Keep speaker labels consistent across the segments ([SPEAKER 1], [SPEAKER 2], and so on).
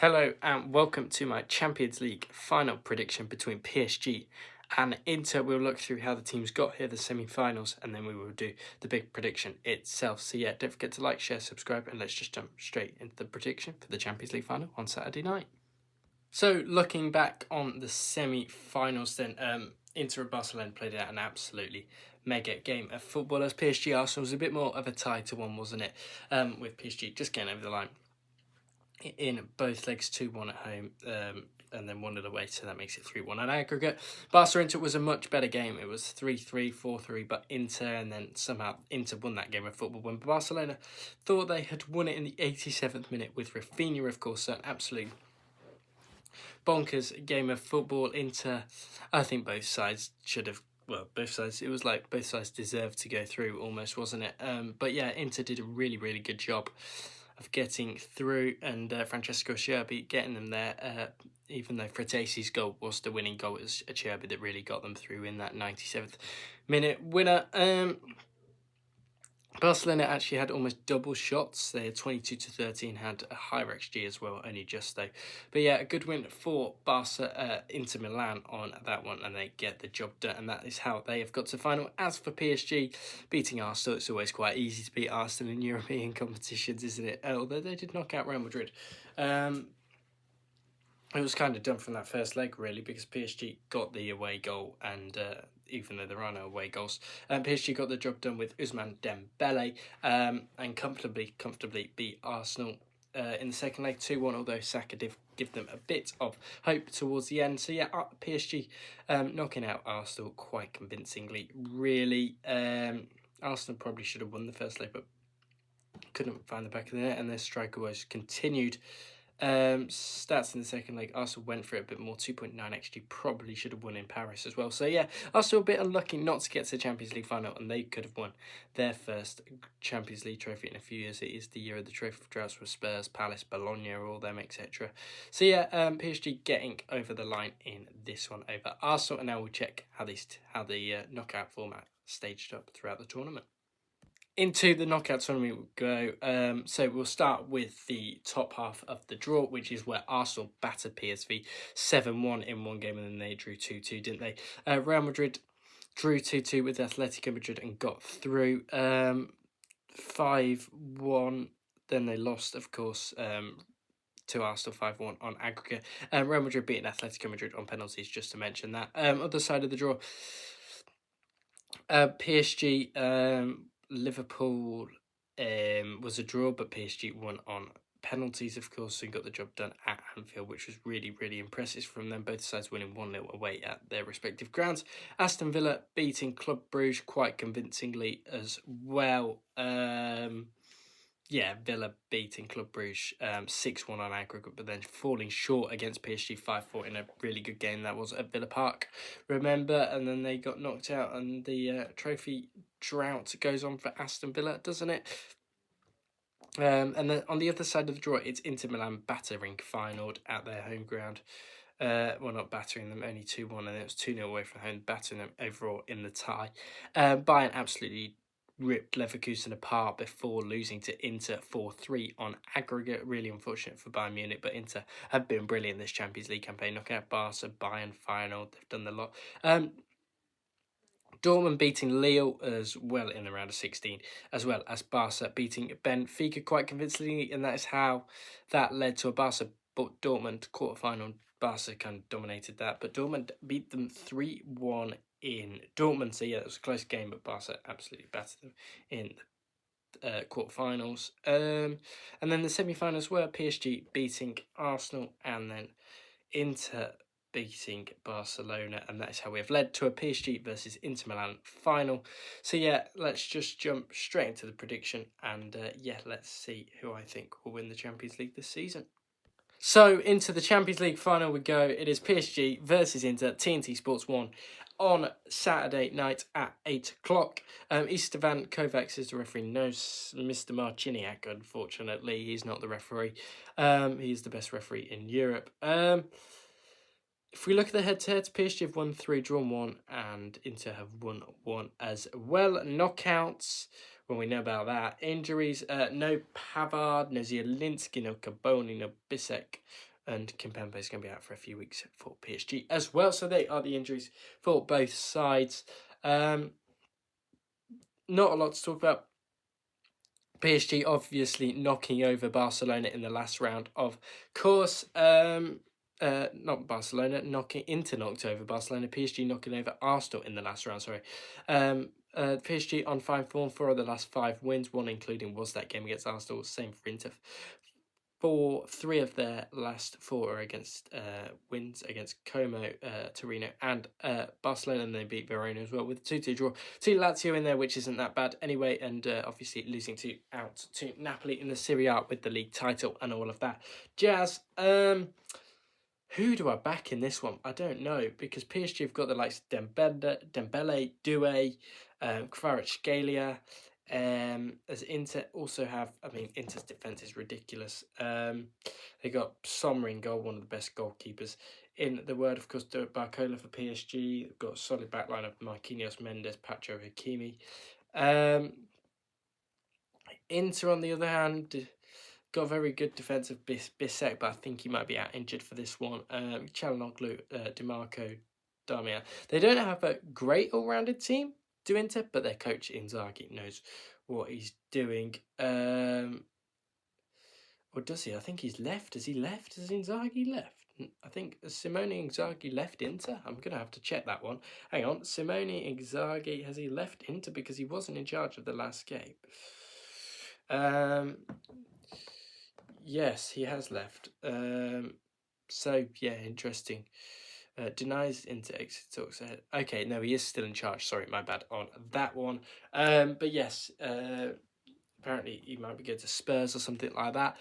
[SPEAKER 1] Hello and welcome to my Champions League final prediction between PSG and Inter. We'll look through how the teams got here, the semi-finals, and then we will do the big prediction itself. So yeah, don't forget to like, share, subscribe, and let's just jump straight into the prediction for the Champions League final on Saturday night. So looking back on the semi-finals then, Inter and Barcelona played out an absolutely mega game of football. As PSG Arsenal was a bit more of a tie to one, wasn't it? With PSG just getting over the line in both legs, 2-1 at home, and then 1 away, so that makes it 3-1 on aggregate. Barca Inter was a much better game. It was 3-3, 4-3, but Inter, and then somehow Inter won that game of football when Barcelona thought they had won it in the 87th minute with Rafinha, of course, so an absolute bonkers game of football. Inter, I think both sides should have, both sides, it was like both sides deserved to go through almost, wasn't it? But yeah, Inter did a really, really good job of getting through, and Francesco Acerbi getting them there, even though Fratesi's goal was the winning goal. It was Acerbi that really got them through in that 97th minute winner. Barcelona actually had almost double shots. They had 22-13, had a higher XG as well, only just though. But yeah, a good win for Barca, Inter Milan on that one, and they get the job done, and that is how they have got to final. As for PSG, beating Arsenal, it's always quite easy to beat Arsenal in European competitions, isn't it? Although they did knock out Real Madrid. It was kind of done from that first leg, really, because PSG got the away goal, and even though there are no away goals, PSG got the job done with Ousmane Dembele, and comfortably beat Arsenal in the second leg 2-1, although Saka did give them a bit of hope towards the end. So yeah, PSG knocking out Arsenal quite convincingly, really. Arsenal probably should have won the first leg, but couldn't find the back of the net, and their striker was continued. Stats in the second leg, Arsenal went for it a bit more, 2.9 XG, probably should have won in Paris as well. So yeah, Arsenal a bit unlucky not to get to the Champions League final, and they could have won their first Champions League trophy in a few years. It is the year of the trophy droughts with Spurs, Palace, Bologna, all them, etc. So yeah, PSG getting over the line in this one over Arsenal, and now we'll check how the knockout format staged up throughout the tournament. Into the knockout tournament we go. So we'll start with the top half of the draw, which is where Arsenal battered PSV 7-1 in one game, and then they drew 2-2, didn't they? Real Madrid drew 2-2 with Atletico Madrid and got through 5-1. Then they lost, of course, to Arsenal 5-1 on aggregate. Real Madrid beating Atletico Madrid on penalties, just to mention that. Other side of the draw, PSG, Liverpool was a draw, but PSG won on penalties, of course, and got the job done at Anfield, which was really, really impressive from them. Both sides winning 1-0 away at their respective grounds. Aston Villa beating Club Brugge quite convincingly as well. Villa beating Club Brugge 6-1 on aggregate, but then falling short against PSG 5-4 in a really good game. That was at Villa Park, remember? And then they got knocked out, and the trophy drought goes on for Aston Villa, doesn't it? And then on the other side of the draw, it's Inter Milan battering Feyenoord at their home ground. Not battering them, only 2-1, and it was 2-0 away from home, battering them overall in the tie. Bayern absolutely ripped Leverkusen apart before losing to Inter 4-3 on aggregate. Really unfortunate for Bayern Munich, but Inter have been brilliant this Champions League campaign, knocking out Barca, Bayern, Feyenoord. They've done the lot. Dortmund beating Lille as well in the round of 16, as well as Barca beating Benfica quite convincingly, and that is how that led to a Barca Dortmund quarterfinal. Barca kind of dominated that, but Dortmund beat them 3-1 in Dortmund. So yeah, it was a close game, but Barca absolutely battered them in the quarterfinals. And then the semi-finals were PSG beating Arsenal, and then Inter beating Barcelona, and that is how we have led to a PSG versus Inter Milan final. So yeah, let's just jump straight into the prediction, and let's see who I think will win the Champions League this season. So into the Champions League final we go. It is PSG versus Inter, TNT Sports 1 on Saturday night at 8 o'clock. Istvan Kovacs is the referee. No, Mr. Marciniak, unfortunately. He's not the referee. He's the best referee in Europe. If we look at the head-to-heads, PSG have won 3, drawn 1, and Inter have won 1 as well. Knockouts, when we know about that. Injuries, no Pavard, no Zielinski, no Carboni, no Bissek. And Kimpembe is going to be out for a few weeks for PSG as well. So they are the injuries for both sides. Not a lot to talk about. PSG obviously knocking over Barcelona in the last round. Of course, not Barcelona, knocked over Barcelona. PSG knocking over Arsenal in the last round. Sorry. PSG on fine form. 4 of the last 5 wins, 1 including was that game against Arsenal. Same for Inter. 3 of their last 4 are against wins against Como, Torino, and Barcelona, and they beat Verona as well with a 2-2 draw. 2 Lazio in there, which isn't that bad anyway, and obviously losing out to Napoli in the Serie A with the league title and all of that jazz. Who do I back in this one? I don't know, because PSG have got the likes of Dembele, Doué, Kvaratskhelia. As Inter also have, Inter's defence is ridiculous. They got Sommer in goal, one of the best goalkeepers in the world. Of course, Barcola for PSG. They've got a solid backline of Marquinhos, Mendes, Pacho, Hakimi. Inter, on the other hand, got a very good defensive Bissek, but I think he might be out injured for this one. Çalhanoğlu, DiMarco, Darmian. They don't have a great all-rounded team, do Inter, but their coach Inzaghi knows what he's doing. Or does he? I think he's left. Has he left? Has Inzaghi left? I think Simone Inzaghi left Inter. I'm going to have to check that one. Hang on. Simone Inzaghi, has he left Inter? Because he wasn't in charge of the last game. Yes, he has left. So, yeah, interesting. Denies Inter exit talks ahead. Okay, no, he is still in charge. Sorry, my bad on that one. But yes, apparently he might be going to Spurs or something like that.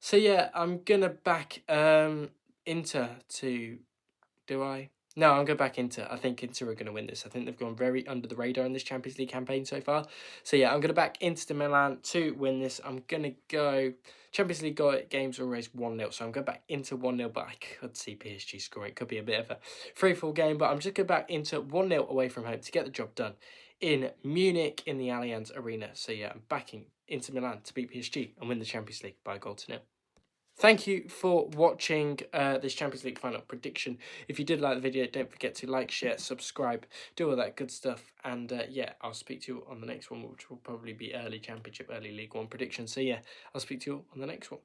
[SPEAKER 1] So yeah, I'm gonna back Inter to. Do I? No, I'm going back Inter. I think Inter are going to win this. I think they've gone very under the radar in this Champions League campaign so far. So yeah, I'm going to back Inter Milan to win this. I'm going to go. Champions League games are always 1-0, so I'm going back Inter 1-0, but I could see PSG scoring. It could be a bit of a free-fall game, but I'm just going back Inter 1-0 away from home to get the job done in Munich in the Allianz Arena. So yeah, I'm backing Inter Milan to beat PSG and win the Champions League by a goal to 0. Thank you for watching this Champions League final prediction. If you did like the video, don't forget to like, share, subscribe, do all that good stuff. And yeah, I'll speak to you on the next one, which will probably be early Championship, early League One prediction. So yeah, I'll speak to you on the next one.